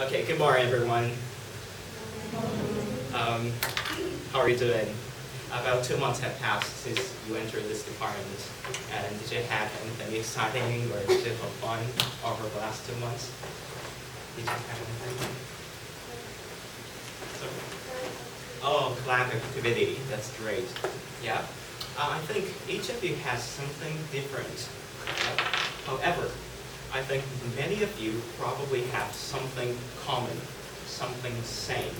Okay, good morning, everyone. How are you doing? About 2 months have passed since you entered this department. And did you have anything exciting or did you have fun over the last 2 months? Did you have anything? Oh, club activity. That's great. Yeah. I think each of you has something different. However, I think many of you probably have something common, something same,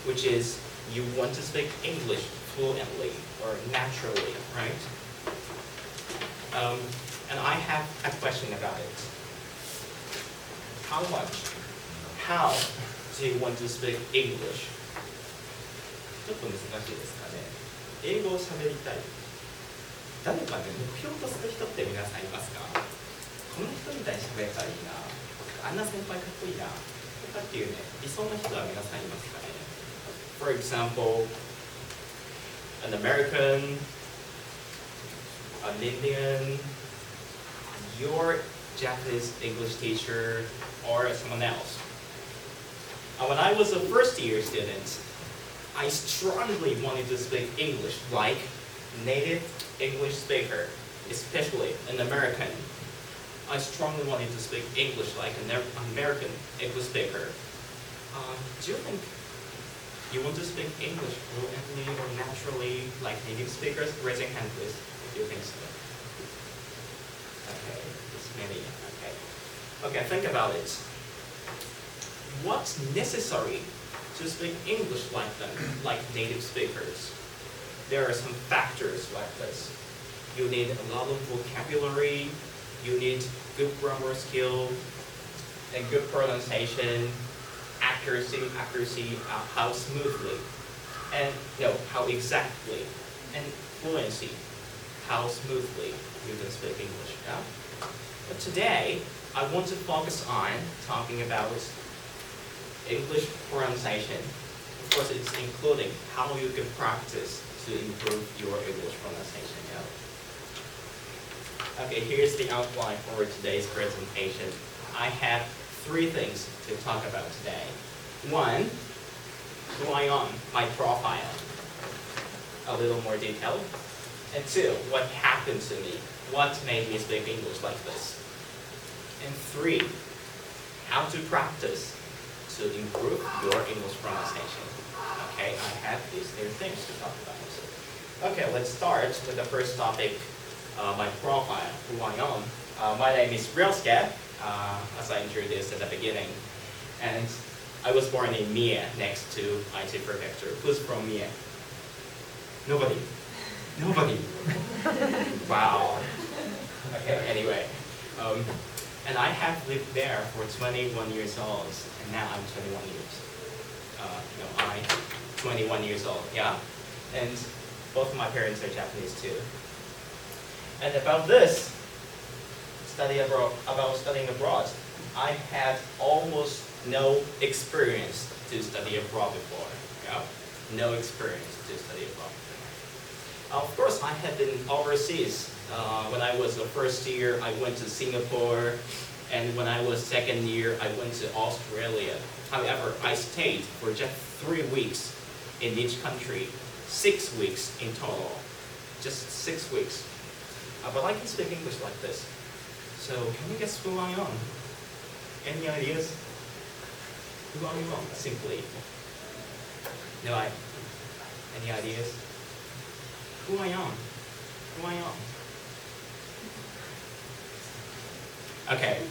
which is you want to speak English fluently or naturally, right? And I have a question about it. How do you want to speak English? ちょっと難しいですかね。英語を喋りたい。誰かね、目標とする人って皆さんいますか？この人みたいに喋れたらいいな。あんな先輩かっこいいな。とかっていうね、理想の人は皆さんいますかね。For example, an American, an Indian, your Japanese English teacher, or someone else. When I was a first-year student, I strongly wanted to speak English like native English speaker, especially an American. I strongly wanted to speak English like an American English speaker. Do you think you want to speak English fluently or naturally like native speakers? Raise your hand, please, if you think so. Okay, it's many. Okay, think about it. What's necessary to speak English like them, like native speakers? There are some factors like this. You need a lot of vocabulary, you need good grammar skill, and good pronunciation, accuracy, how smoothly, and how exactly, and fluency, how smoothly you can speak English. Yeah? But today, I want to focus on talking about English pronunciation. Of course, it's including how you can practice to improve your English pronunciation. Yeah? Okay, here's the outline for today's presentation. I have 3 things to talk about today. 1, who I am, my profile, a little more detailed. And 2, what happened to me, what made me speak English like this. And 3, how to practice to improve your English pronunciation. Okay, I have these 3 things to talk about. Okay, let's start with the first topic, my profile, who I am. My name is Ryosuke, as I introduced at the beginning. And I was born in Mie, next to IT Prefecture. Who's from Mie? Nobody. Wow. Okay, anyway. And I have lived there for 21 years old, and now I'm 21 years. I'm 21 years old, yeah. And both of my parents are Japanese too. And about this, studying abroad, I had almost no experience to study abroad before. Yeah? No experience to study abroad before. Of course, I had been overseas. When I was the first year, I went to Singapore, and when I was second year, I went to Australia. However, I stayed for just 3 weeks in each country, 6 weeks in total, just 6 weeks. But I can speak English like this. So can you guess who I am? Any ideas? Who I am, simply. No, any ideas? Who I am? Okay,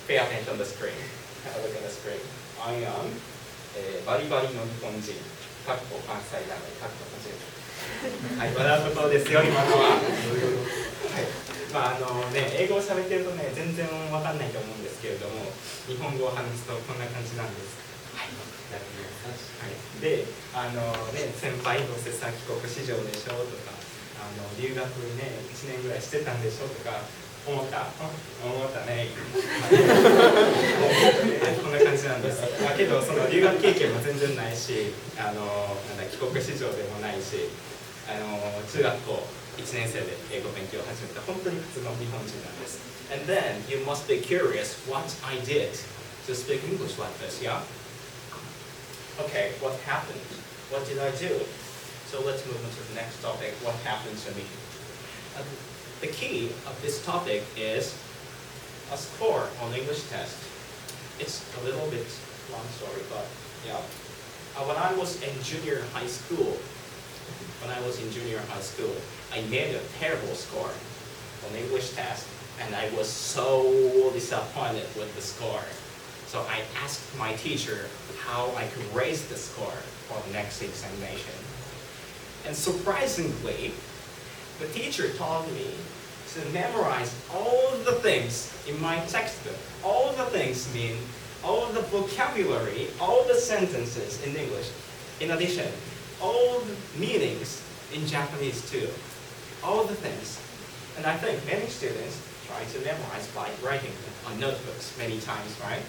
pay attention to the screen. Have a look at the screen. I am バリバリの日本人。かっこ関西ダメ。かっこ初めて。はい、笑うことですよ、今のは。はい。英語を喋ってるとね、全然わかんないと思うんですけれども、日本語を話すとこんな感じなんです。はい。はい、で、先輩どうせさ帰国子女でしょとか、留学ね1年ぐらいしてたんでしょとか思ったね。こんな感じなんです。だけどその留学経験も全然ないし、帰国子女でもないし、中学校1年生で英語勉強を始めた本当に普通の日本人なんです。And then you must be curious what I did to speak English like this, yeah? Okay, what happened? What did I do? So let's move on to the next topic, what happened to me. The key of this topic is a score on English test. It's a little bit long story, but yeah. When I was in junior high school, I made a terrible score on English test, and I was so disappointed with the score. So I asked my teacher how I could raise the score for the next examination. And surprisingly, the teacher taught me to memorize all the things in my textbook. All the things mean all the vocabulary, all the sentences in English. In addition, all the meanings in Japanese too. All the things. And I think many students try to memorize by writing on notebooks many times, right?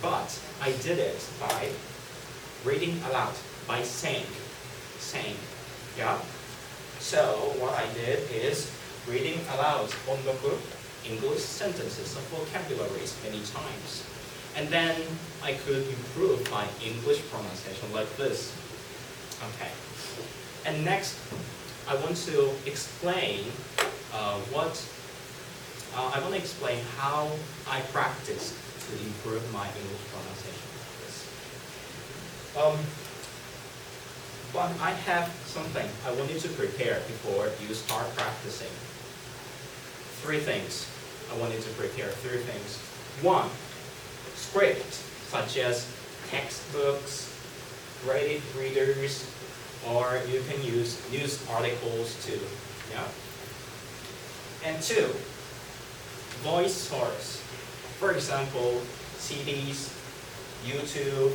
But I did it by reading aloud, by saying, yeah? So what I did is reading aloud ondoku, English sentences of vocabularies many times. And then I could improve my English pronunciation like this. Okay. And next, I want to explain how I practice to improve my English pronunciation like this. But I have something I want you to prepare before you start practicing. 3 things. I want you to prepare 3 things. 1, script, such as textbooks, graded readers, or you can use news articles too. Yeah. And 2, voice source. For example, CDs, YouTube,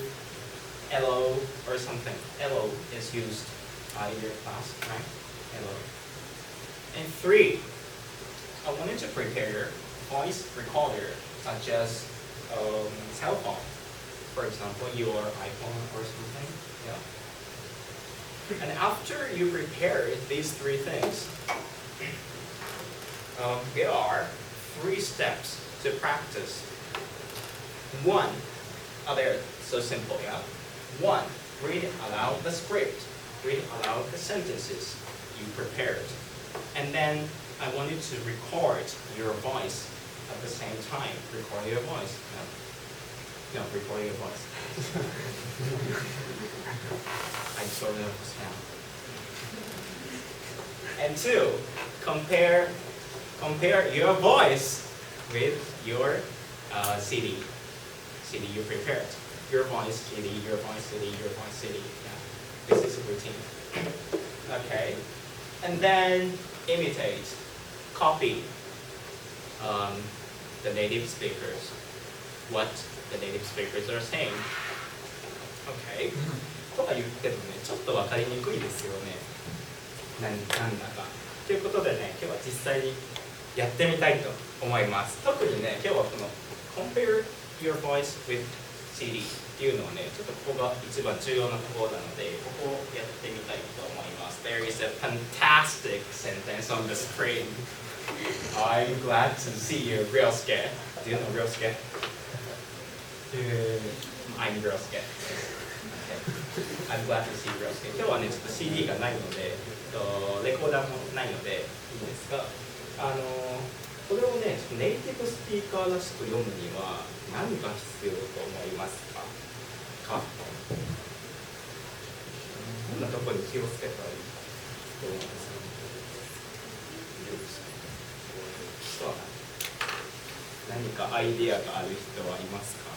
Hello, or something. Hello is used in your class, right? Hello. And 3, I wanted to prepare voice recorder, such as cell phone. For example, your iPhone or something. Yeah. And after you prepare these 3 things, there are 3 steps to practice. 1, they're so simple, yeah. 1, read aloud the script. Read aloud the sentences you prepared. And then I want you to record your voice at the same time. Record your voice. No, record your voice. I sort of understand. And 2, compare your voice with your CD you prepared. Your voice CD, your voice CD, your voice CD. Yeah. This is a routine. Okay. And then imitate, copy the native speakers, what the native speakers are saying. Okay. とか言ってもね、ちょっとわかりにくいですよね。なんだか。ということでね、今日は実際にやってみたいと思います。特にね、今日はこの compare your voice with CD っていうのはね、ちょっとここが一番重要なところなので、ここをやってみたいと思います。There is a fantastic sentence on the screen. I'm glad to see you, Ryosuke. Do you know Ryosuke? I'm Ryosuke. I'm glad to see Ryosuke. 今日はね、ちょっと CD がないので、レコーダーもないのでいいんですが、これをね、ネイティブスピーカーらしく読むには何が必要と思いますか？どんなところに気をつけたらいいと思いますか？何かアイディアがある人はいますか？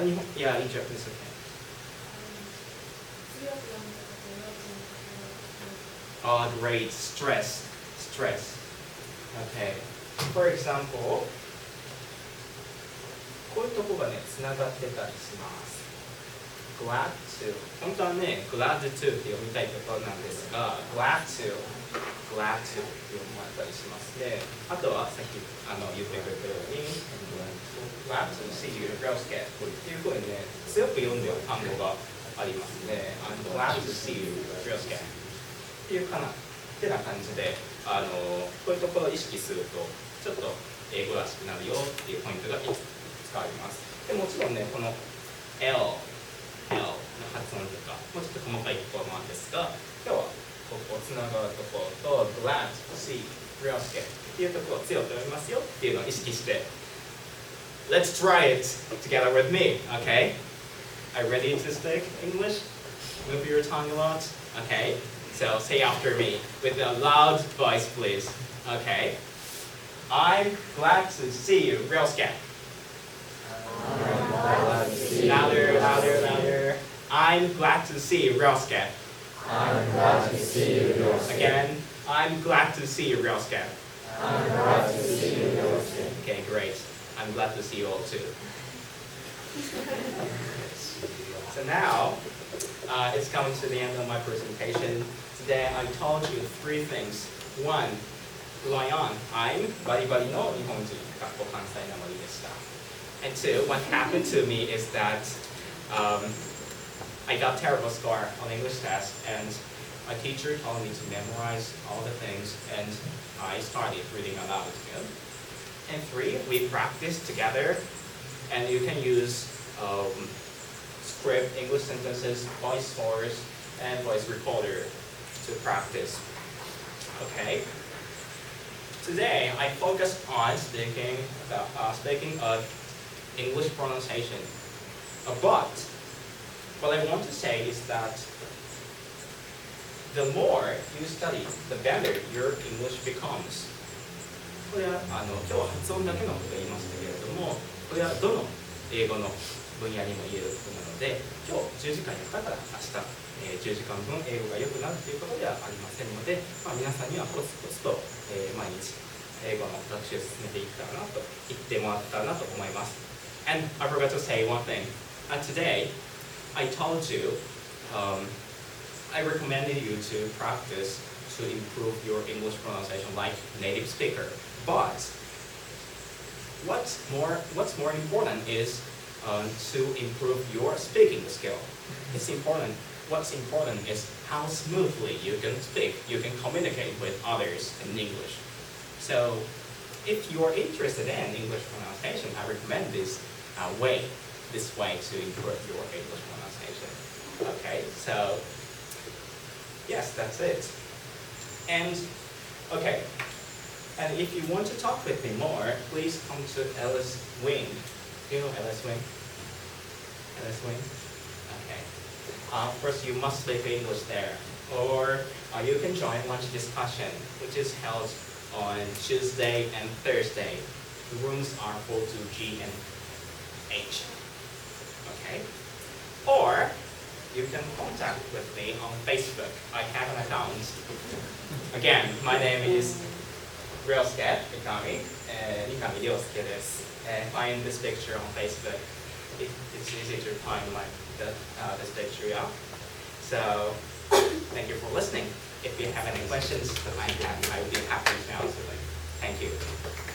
日本、いや、いいじゃん、ですよね。Great. Stress. Okay. For example, こういうとこがね、つながってたりします。Glad to. 本当はね、glad to って読みたいところなんですが、glad to って読まれたりしますね。あとはさっき言ってくれたように、glad to see you, Ryosuke っていうふうにね、強く読んでる単語がありますね。glad to see you, Ryosuke っていうかな。ってな感じで、こういうところを意識すると、ちょっと英語らしくなるよっていうポイントがいくつかあります。でもちろんね、この L の発音とか、もうちょっと細かいところもあるんですが、今日はここつながるところと glad to see Ryosuke っていうところを強く読みますよっていうのを意識して、Let's try it together with me, okay? Are you ready to speak English? Move your tongue a lot, okay? So say after me with a loud voice, please. Okay. I'm glad to see you, Ryosuke. Louder, louder, louder. I'm glad to see you, Ryosuke. I'm glad to see you, Ryosuke. Again, I'm glad to see you, Ryosuke. I'm glad to see you, Ryosuke. Okay, great. I'm glad to see you all too. So now, it's coming to the end of my presentation. Today I told you 3 things. 1, who I am. I'm バリバリの日本人、関西なまりでした。And 2, what happened to me is that I got terrible score on English test, and my teacher told me to memorize all the things, and I started reading aloud again. And 3, we practiced together, and you can use script, English sentences, voice source, and voice recorder to practice. Okay. Today I focused on speaking of English pronunciation. But what I want to say is that the more you study, the better your English becomes. これは今日は発音だけのことを言いましたけれども、これはどの英語の分野にも言えることなので、今日10時間やったから明日、10時間分英語が良くなるということではありませんので、皆さんにはコツコツと、毎日英語の学習を進めていったらなと言ってもらったらなと思います。And I forgot to say one thing. Today, I told you, I recommended you to practice to improve your English pronunciation like native speaker. But what's more important is to improve your speaking skill. What's important is how smoothly you can speak, you can communicate with others in English. So if you're interested in English pronunciation, I recommend this way to improve your English pronunciation. Okay, so yes, that's it. And okay, and if you want to talk with me more, please come to Ellis Wing. Do you know Ellis Wing? Ellis Wing? Okay. First, you must speak English there, or you can join lunch discussion, which is held on Tuesday and Thursday. The rooms are 42G and H. Okay. Or you can contact with me on Facebook. I have an account. Again, my name is Ryosuke Mikami, Mikami Ryosuke desu. Find this picture on Facebook. It's easy to find this picture, yeah. So, thank you for listening. If you have any questions that I would be happy to answer them. Thank you.